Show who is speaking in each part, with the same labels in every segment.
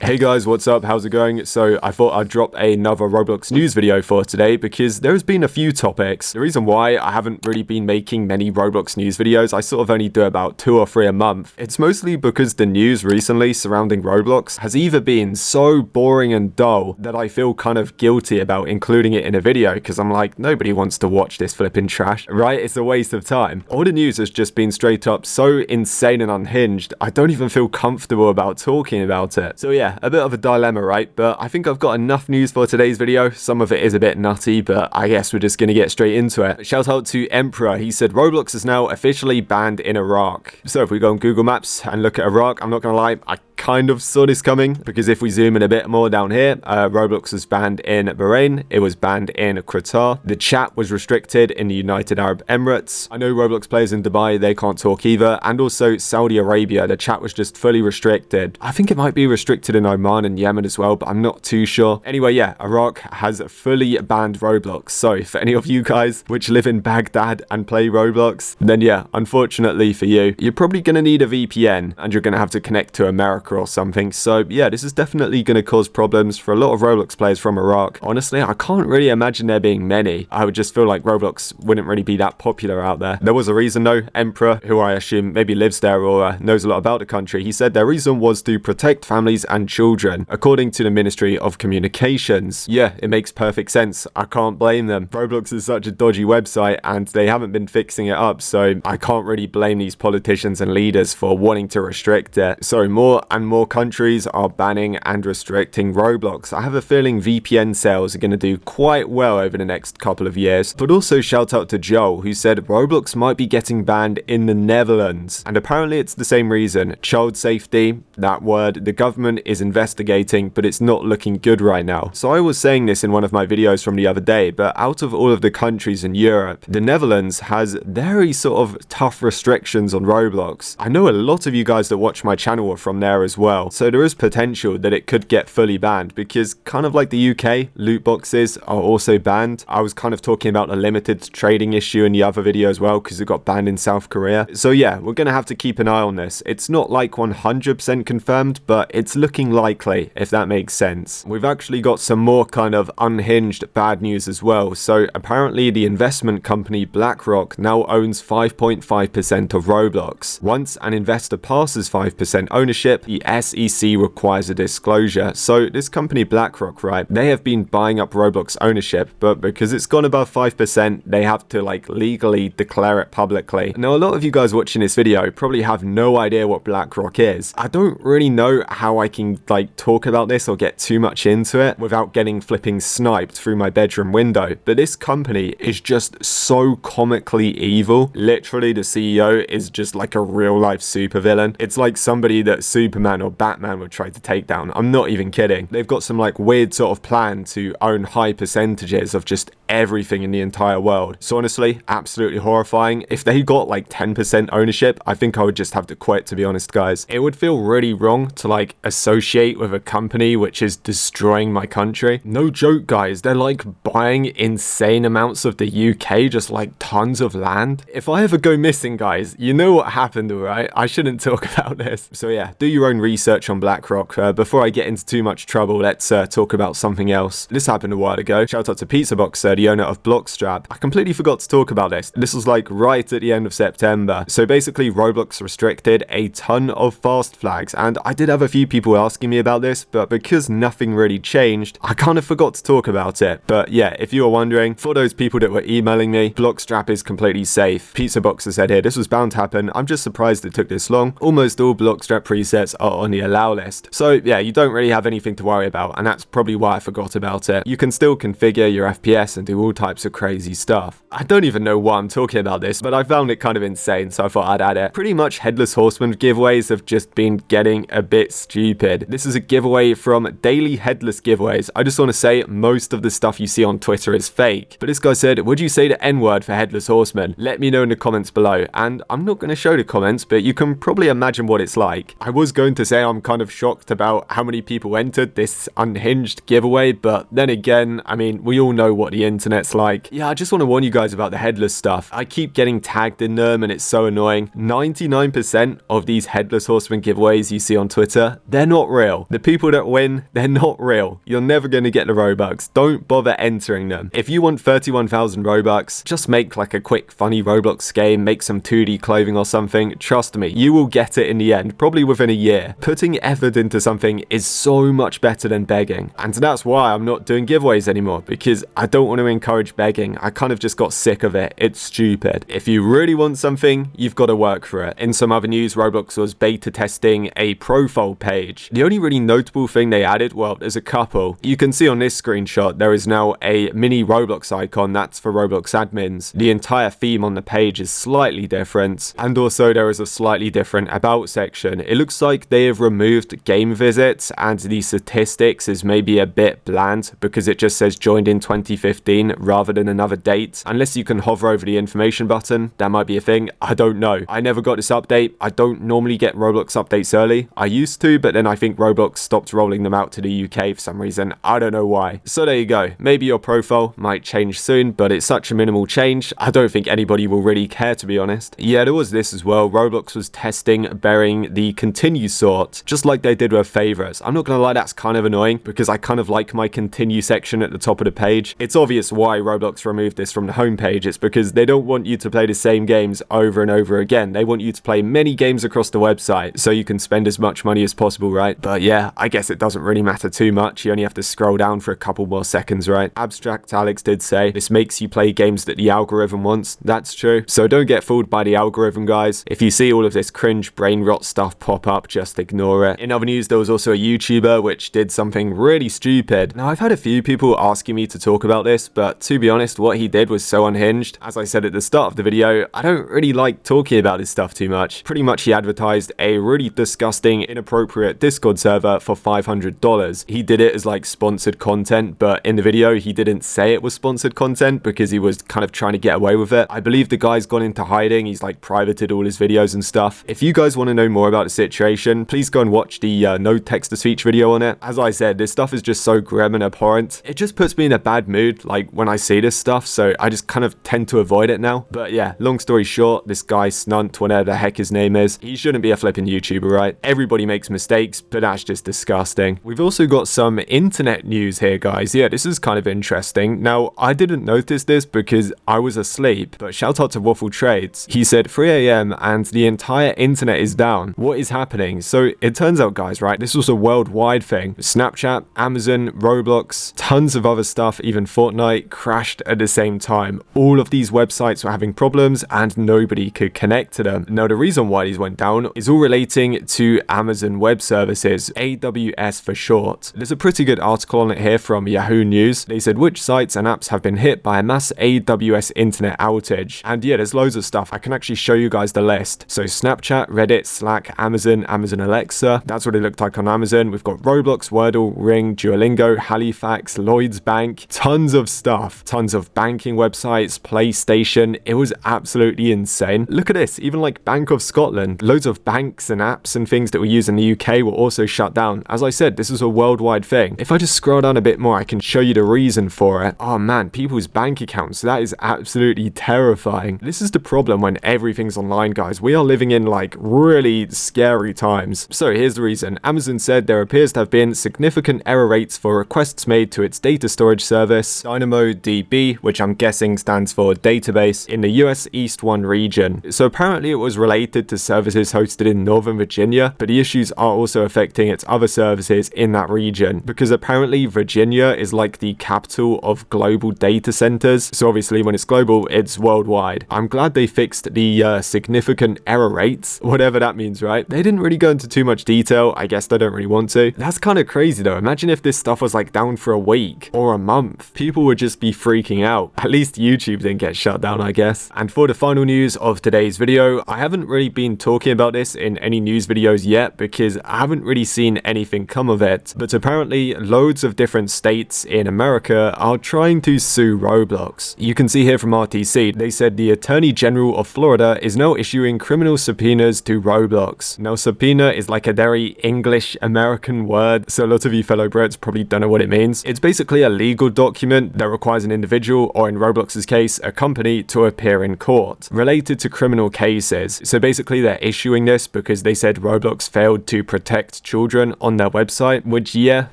Speaker 1: Hey guys, what's up? How's it going? So I thought I'd drop another Roblox news video for today because there's been a few topics. The reason why I haven't really been making many Roblox news videos, I sort of only do about 2 or 3 a month. It's mostly because the news recently surrounding Roblox has either been so boring and dull that I feel kind of guilty about including it in a video because I'm like, nobody wants to watch this flipping trash, right? It's a waste of time. All the news has just been straight up so insane and unhinged, I don't even feel comfortable about talking about it. So yeah, a bit of a dilemma, right? But I think I've got enough news for today's video. Some of it is a bit nutty, but I guess we're just gonna get straight into it. Shout out to Emperor. He said Roblox is now officially banned in Iraq. So if we go on Google Maps and look at Iraq, I'm not gonna lie, I kind of saw this coming because if we zoom in a bit more down here, Roblox was banned in Bahrain, it was banned in Qatar, the chat was restricted in the United Arab Emirates. I know Roblox players in Dubai, they can't talk either, and also Saudi Arabia, the chat was just fully restricted. I think it might be restricted in Oman and Yemen as well, but I'm not too sure. Anyway, yeah, Iraq has fully banned Roblox. So for any of you guys which live in Baghdad and play Roblox, then yeah, unfortunately for you, you're probably gonna need a VPN and you're gonna have to connect to America or something. So yeah, this is definitely going to cause problems for a lot of Roblox players from Iraq. Honestly, I can't really imagine there being many. I would just feel like Roblox wouldn't really be that popular out there. There was a reason though. Emperor, who I assume maybe lives there or knows a lot about the country, he said their reason was to protect families and children, according to the Ministry of Communications. Yeah, it makes perfect sense. I can't blame them. Roblox is such a dodgy website and they haven't been fixing it up, so I can't really blame these politicians and leaders for wanting to restrict it. So more and more countries are banning and restricting Roblox. I have a feeling VPN sales are going to do quite well over the next couple of years. But also shout out to Joel, who said Roblox might be getting banned in the Netherlands. And apparently it's the same reason. Child safety, that word, the government is investigating, but it's not looking good right now. So I was saying this in one of my videos from the other day, but out of all of the countries in Europe, the Netherlands has very sort of tough restrictions on Roblox. I know a lot of you guys that watch my channel are from there as well, so there is potential that it could get fully banned because kind of like the UK, loot boxes are also banned. I was kind of talking about a limited trading issue in the other video as well because it got banned in South Korea. So yeah, we're gonna have to keep an eye on this. It's not like 100% confirmed, but it's looking likely, if that makes sense. We've actually got some more kind of unhinged bad news as well. So apparently the investment company BlackRock now owns 5.5% of Roblox. Once an investor passes 5% ownership, the SEC requires a disclosure. So this company BlackRock, right, they have been buying up Roblox ownership, but because it's gone above 5%, they have to like legally declare it publicly. Now a lot of you guys watching this video probably have no idea what BlackRock is. I don't really know how I can like talk about this or get too much into it without getting flipping sniped through my bedroom window, but this company is just so comically evil. Literally the CEO is just like a real life supervillain. It's like somebody that Superman or Batman would try to take down. I'm not even kidding. They've got some like weird sort of plan to own high percentages of just everything in the entire world. So honestly, absolutely horrifying. If they got like 10% ownership, I think I would just have to quit, to be honest, guys. It would feel really wrong to like associate with a company which is destroying my country. No joke, guys. They're like buying insane amounts of the UK, just like tons of land. If I ever go missing, guys, you know what happened, right? I shouldn't talk about this. So yeah, do your own research on BlackRock. Before I get into too much trouble, let's talk about something else. This happened a while ago. Shout out to Pizzaboxer, the owner of Bloxstrap. I completely forgot to talk about this. This was like right at the end of September. So basically Roblox restricted a ton of fast flags, and I did have a few people asking me about this, but because nothing really changed, I kind of forgot to talk about it. But yeah, if you were wondering, for those people that were emailing me, Bloxstrap is completely safe. Pizzaboxer said here, this was bound to happen. I'm just surprised it took this long. Almost all Bloxstrap presets are on the allow list. So yeah, you don't really have anything to worry about, and that's probably why I forgot about it. You can still configure your FPS and do all types of crazy stuff. I don't even know why I'm talking about this, but I found it kind of insane, so I thought I'd add it. Pretty much Headless Horseman giveaways have just been getting a bit stupid. This is a giveaway from Daily Headless Giveaways. I just want to say most of the stuff you see on Twitter is fake. But this guy said, would you say the N-word for Headless Horseman? Let me know in the comments below. And I'm not going to show the comments, but you can probably imagine what it's like. I was going known to say I'm kind of shocked about how many people entered this unhinged giveaway, but then again, I mean, we all know what the internet's like. Yeah, I just want to warn you guys about the headless stuff. I keep getting tagged in them and it's so annoying. 99% of these headless horseman giveaways you see on Twitter, they're not real. The people that win, they're not real. You're never going to get the Robux. Don't bother entering them. If you want 31,000 Robux, just make like a quick funny Roblox game, make some 2D clothing or something. Trust me, you will get it in the end, probably within a year. Putting effort into something is so much better than begging. And that's why I'm not doing giveaways anymore, because I don't want to encourage begging. I kind of just got sick of it. It's stupid. If you really want something, you've got to work for it. In some other news, Roblox was beta testing a profile page. The only really notable thing they added, well, there's a couple. You can see on this screenshot, there is now a mini Roblox icon. That's for Roblox admins. The entire theme on the page is slightly different. And also there is a slightly different about section. It looks like they have removed game visits and the statistics is maybe a bit bland because it just says joined in 2015 rather than another date. Unless you can hover over the information button, that might be a thing. I don't know. I never got this update. I don't normally get Roblox updates early. I used to, but then I think Roblox stopped rolling them out to the UK for some reason. I don't know why. So there you go. Maybe your profile might change soon, but it's such a minimal change. I don't think anybody will really care, to be honest. Yeah, there was this as well. Roblox was testing burying the continue sort, just like they did with favorites. I'm not gonna lie, that's kind of annoying because I kind of like my continue section at the top of the page. It's obvious why Roblox removed this from the homepage. It's because they don't want you to play the same games over and over again. They want you to play many games across the website so you can spend as much money as possible, right? But yeah, I guess it doesn't really matter too much. You only have to scroll down for a couple more seconds, right? Abstract Alex did say this makes you play games that the algorithm wants. That's true. So don't get fooled by the algorithm, guys. If you see all of this cringe brain rot stuff pop up, just ignore it. In other news, there was also a YouTuber which did something really stupid. Now, I've had a few people asking me to talk about this, but to be honest, what he did was so unhinged. As I said at the start of the video, I don't really like talking about this stuff too much. Pretty much he advertised a really disgusting, inappropriate Discord server for $500. He did it as like sponsored content, but in the video, he didn't say it was sponsored content because he was kind of trying to get away with it. I believe the guy's gone into hiding. He's like privated all his videos and stuff. If you guys want to know more about the situation, please go and watch the no text-to-speech video on it. As I said, this stuff is just so grim and abhorrent. It just puts me in a bad mood like when I see this stuff, so I just kind of tend to avoid it now. But yeah, long story short, this guy Snunt, whatever the heck his name is, he shouldn't be a flipping YouTuber, right? Everybody makes mistakes, but that's just disgusting. We've also got some internet news here, guys. Yeah, this is kind of interesting. Now, I didn't notice this because I was asleep, but shout out to Waffle Trades. He said 3 a.m. and the entire internet is down. What is happening? So it turns out, guys, right, this was a worldwide thing. Snapchat, Amazon, Roblox, tons of other stuff, even Fortnite crashed at the same time. All of these websites were having problems and nobody could connect to them. Now, the reason why these went down is all relating to Amazon Web Services, AWS for short. There's a pretty good article on it here from Yahoo News. They said which sites and apps have been hit by a mass AWS internet outage. And yeah, there's loads of stuff. I can actually show you guys the list. So Snapchat, Reddit, Slack, Amazon Alexa. That's what it looked like on Amazon. We've got Roblox, Wordle, Ring, Duolingo, Halifax, Lloyd's Bank, tons of stuff. Tons of banking websites, PlayStation. It was absolutely insane. Look at this, even like Bank of Scotland. Loads of banks and apps and things that we use in the UK were also shut down. As I said, this is a worldwide thing. If I just scroll down a bit more, I can show you the reason for it. Oh man, people's bank accounts. That is absolutely terrifying. This is the problem when everything's online, guys. We are living in like really scary times. So here's the reason. Amazon said there appears to have been significant error rates for requests made to its data storage service, DynamoDB, which I'm guessing stands for database, in the US East 1 region. So apparently it was related to services hosted in Northern Virginia, but the issues are also affecting its other services in that region, because apparently Virginia is like the capital of global data centers. So obviously when it's global, it's worldwide. I'm glad they fixed the significant error rates, whatever that means, right? They didn't really go into too much detail. I guess they don't really want to. That's kind of crazy though. Imagine if this stuff was like down for a week or a month. People would just be freaking out. At least YouTube didn't get shut down, I guess. And for the final news of today's video, I haven't really been talking about this in any news videos yet because I haven't really seen anything come of it. But apparently loads of different states in America are trying to sue Roblox. You can see here from RTC, they said the Attorney General of Florida is now issuing criminal subpoenas to Roblox. Now subpoenas misdemeanor is like a very English American word, so a lot of you fellow Brits probably don't know what it means. It's basically a legal document that requires an individual, or in Roblox's case, a company, to appear in court related to criminal cases. So basically they're issuing this because they said Roblox failed to protect children on their website, which, yeah,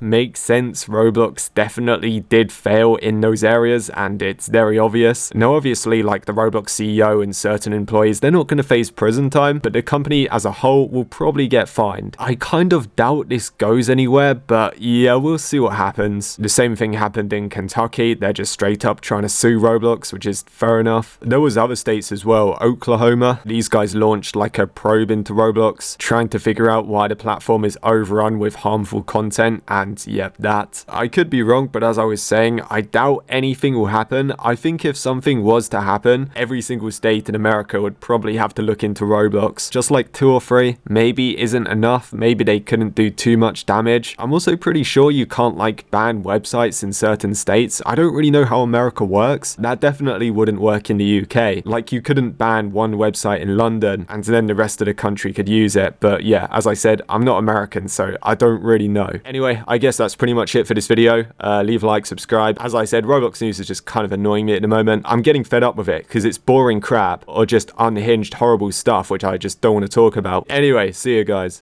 Speaker 1: makes sense. Roblox definitely did fail in those areas, and it's very obvious. Now obviously, like the Roblox CEO and certain employees, they're not going to face prison time, but the company as a whole will probably get fined. I kind of doubt this goes anywhere, but yeah, we'll see what happens. The same thing happened in Kentucky. They're just straight up trying to sue Roblox, which is fair enough. There was other states as well. Oklahoma, these guys launched like a probe into Roblox, trying to figure out why the platform is overrun with harmful content, and yep, that. I could be wrong, but as I was saying, I doubt anything will happen. I think if something was to happen, every single state in America would probably have to look into Roblox. Just like 2 or 3 maybe isn't enough. Maybe they couldn't do too much damage. I'm also pretty sure you can't like ban websites in certain states. I don't really know how America works. That definitely wouldn't work in the UK. Like you couldn't ban one website in London and then the rest of the country could use it. But yeah, as I said, I'm not American, so I don't really know. Anyway, I guess that's pretty much it for this video. Leave a like, subscribe. As I said, Roblox news is just kind of annoying me at the moment. I'm getting fed up with it because it's boring crap or just unhinged horrible stuff which I just don't want to talk about. Anyway, see you guys.